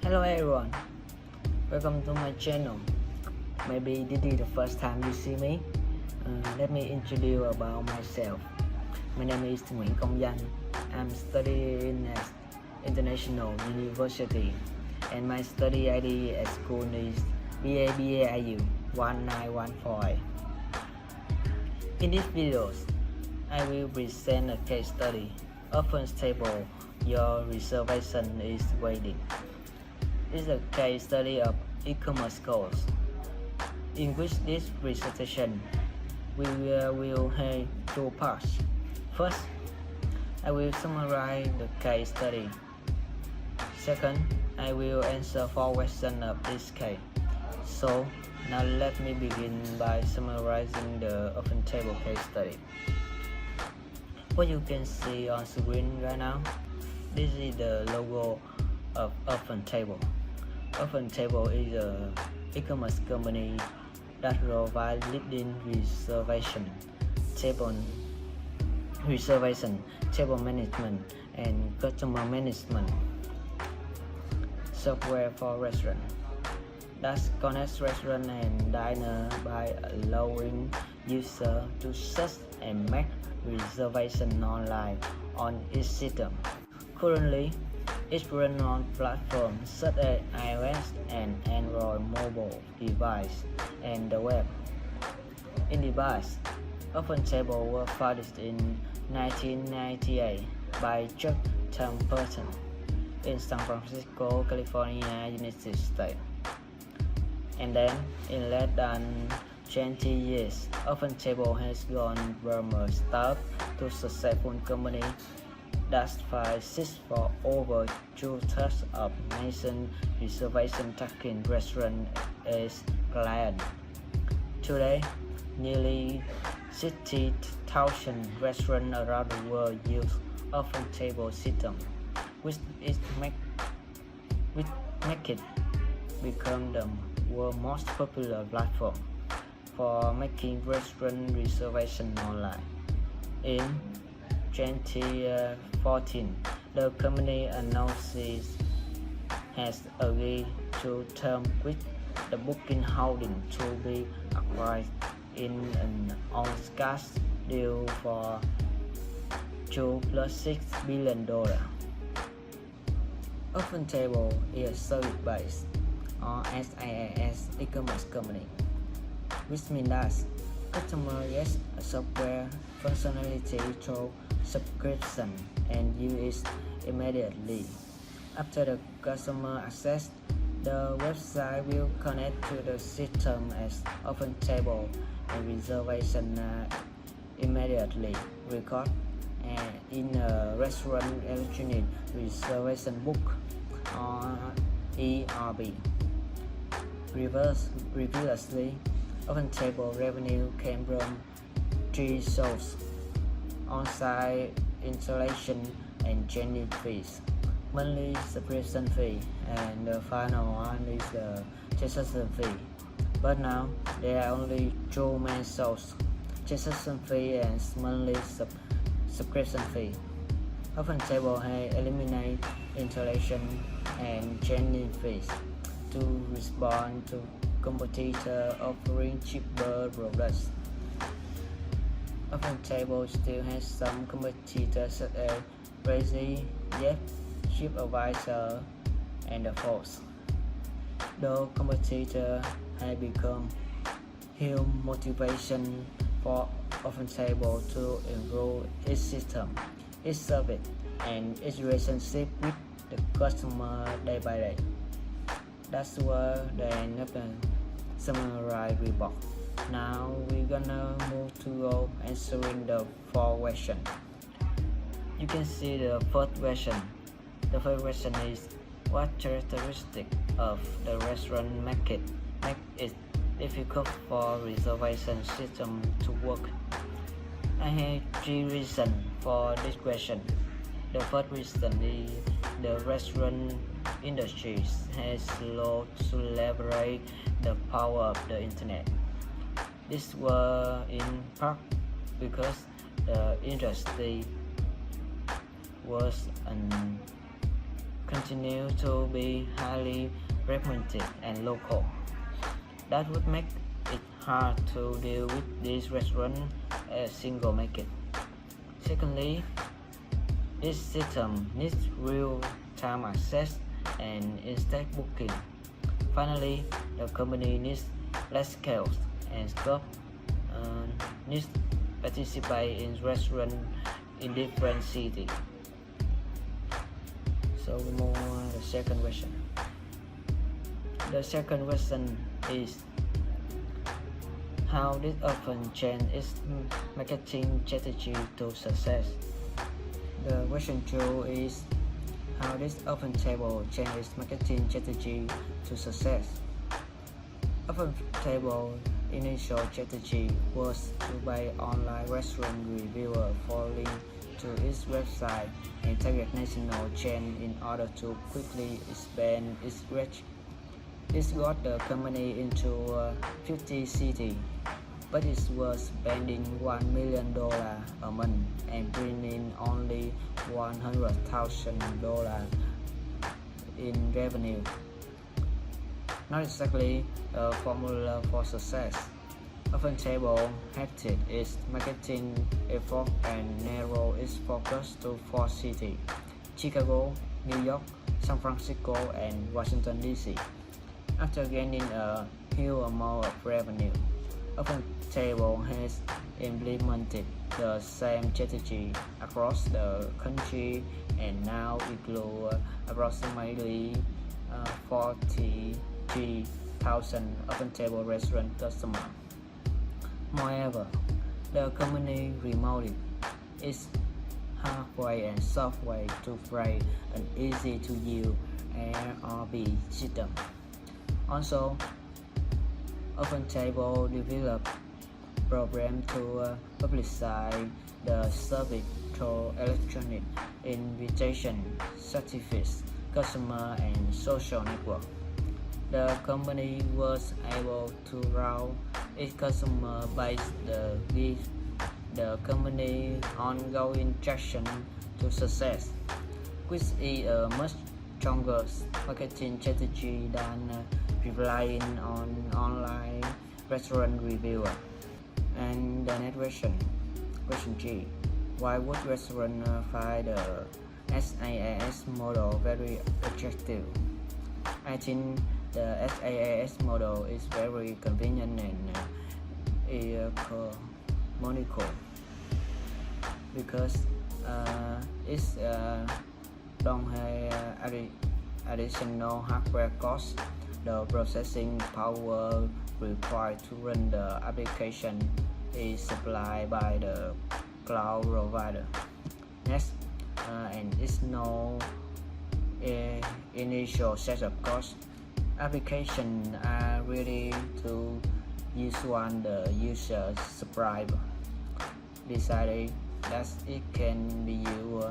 Hello everyone, welcome to my channel. Maybe this is the first time you see me. Let me introduce about myself. My name is Nguyễn, Danh. I'm studying at International University and my study ID at school is BABAIU 1914. In this video, I will present a case study. Often table, your reservation is waiting. This is a case study of e-commerce course, in which this presentation we will have two parts. First, I will summarize the case study. Second, I will answer 4 questions of this case. So, now let me begin by summarizing the open table case study. What you can see on screen right now, this is the logo of Open Table. Open Table is an e-commerce company that provides leading reservation, table management, and customer management software for restaurants. That connects restaurant and diner by allowing users to search and make reservation online on its system. Currently, it runs on platforms such as iOS and Android mobile device and the web. In device, OpenTable was founded in 1998 by Chuck Person in San Francisco, California, United States. And then, in less than 20 years, OpenTable has gone from a startup to successful company that faces for over 2/3 of nation reservation taking restaurant as client. Today, nearly 60,000 restaurants around the world use OpenTable system, which make it become the world's most popular platform for making restaurant reservation online. In 2014, the company announces has agreed to term with the booking holding to be acquired in an all-cash deal for $2 + $6 billion. OpenTable is a service-based or SaaS e-commerce company, which means that customers get a software functionality through subscription and use it immediately. After the customer access, the website will connect to the system as OpenTable and reservation immediately record in a restaurant electronic reservation book or ERB. Previously, OpenTable revenue came from 3 sources: on-site installation and changing fees, monthly subscription fee, and the final one is the transaction fee. But now there are only 2 main sources: transaction fee and monthly subscription fee. OpenTable has eliminated installation and changing fees to respond to competitors offering cheaper products. OpenTable still has some competitors such as Crazy, Yep, TripAdvisor, and The Force. Though competitors have become huge motivation for OpenTable to improve its system, its service, and its relationship with the customer day by day. That's where the end of the summary report. Now we're gonna move to answering the 4 questions. You can see the first question. The first question is, what characteristics of the restaurant market make it difficult for reservation system to work? I have 3 reasons for this question. The first reason is the restaurant industry has slow to leverage the power of the internet. This was in part because the industry was continue to be highly fragmented and local. That would make it hard to deal with these restaurants as a single market. Secondly, this system needs real-time access and instant booking. Finally, the company needs less scale and scope, needs participate in restaurants in different cities. So we move on to the second question. The second question is how this often change its marketing strategy to success. The question 2 is how this often table change its marketing strategy to success. Often table initial strategy was to buy online restaurant reviewer for link to its website and target national chain in order to quickly expand its reach. This got the company into 50 cities, but it was spending $1 million a month and bringing only $100,000 in revenue. Not exactly a formula for success. OftenTable hefted its marketing effort and narrowed its focus to 4 cities: Chicago, New York, San Francisco, and Washington DC. After gaining a huge amount of revenue, OftenTable has implemented the same strategy across the country and now includes approximately 43,000 OftenTable restaurant customers. Moreover, the company remodeled its hardware and software to create an easy-to-use ERP system. Also, OftenTable developed programs to publicize the service through electronic invitation, certificates, customer and social network. The company was able to grow its customer base to give the company ongoing traction to success, which is a much stronger marketing strategy than relying on online restaurant reviewer. And the next question G: why would restaurant find the SaaS model very attractive? I think the SaaS model is very convenient and economical because it's don't have additional hardware costs. The processing power required to run the application is supplied by the cloud provider. Next, and it's no initial setup cost. Applications are ready to use when the user subscribe decided that it can be used.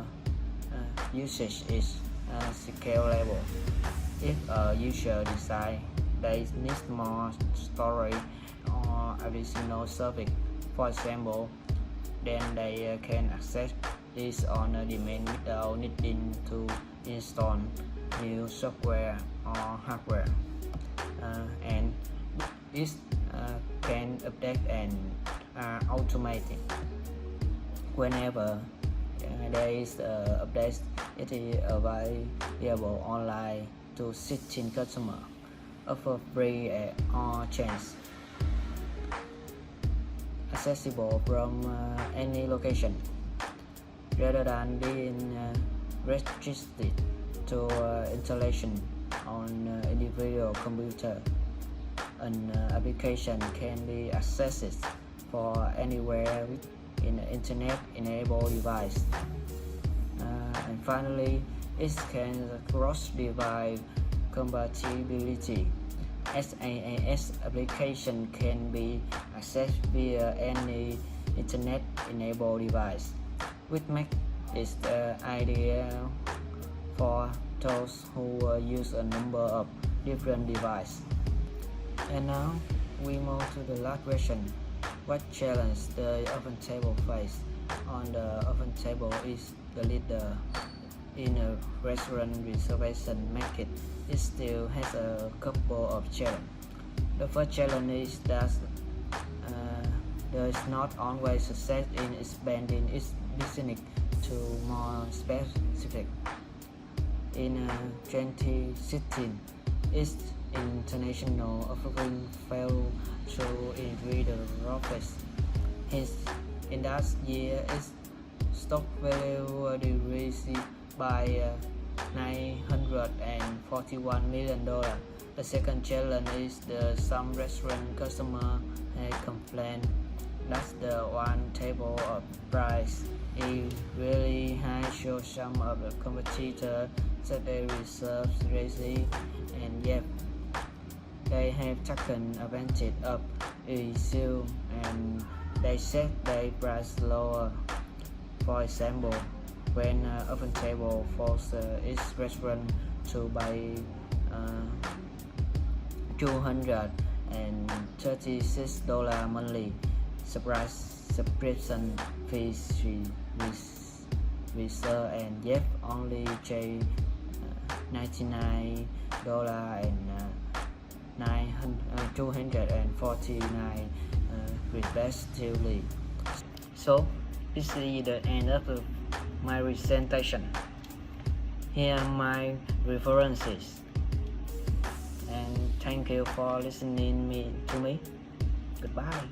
Usage is scalable. If a user decides they need more storage or additional service, for example, then they can access this on demand without needing to install new software or hardware, and it can update and automated whenever there is update. It is available online to existing customer, offer free or change, accessible from any location rather than being restricted to installation on individual computer. An application can be accessed for anywhere in an internet-enabled device. And finally, it can cross-device compatibility. SaaS application can be accessed via any internet-enabled device, which makes it ideal for those who use a number of different devices. And now we move to the last question: what challenge the OftenTable face? On the OftenTable is the leader in a restaurant reservation market, it still has a couple of challenges. The first challenge is that there is not always success in expanding its business to more specific. In 2016, its international offering failed to increase the profits. Hence, in that year, its stock value decreased by $941 million. The second challenge is that some restaurant customers have complained that the one table of price is really high, so some of the competitors that they reserve raising, and yet they have taken advantage of issue and they set their price lower. For example, when open table forces its restaurant to buy $236 monthly subscription fees, reserve, and yet only pay $99 and $249 respectively. So this is the end of my presentation. Here are my references, and thank you for listening to me. Goodbye.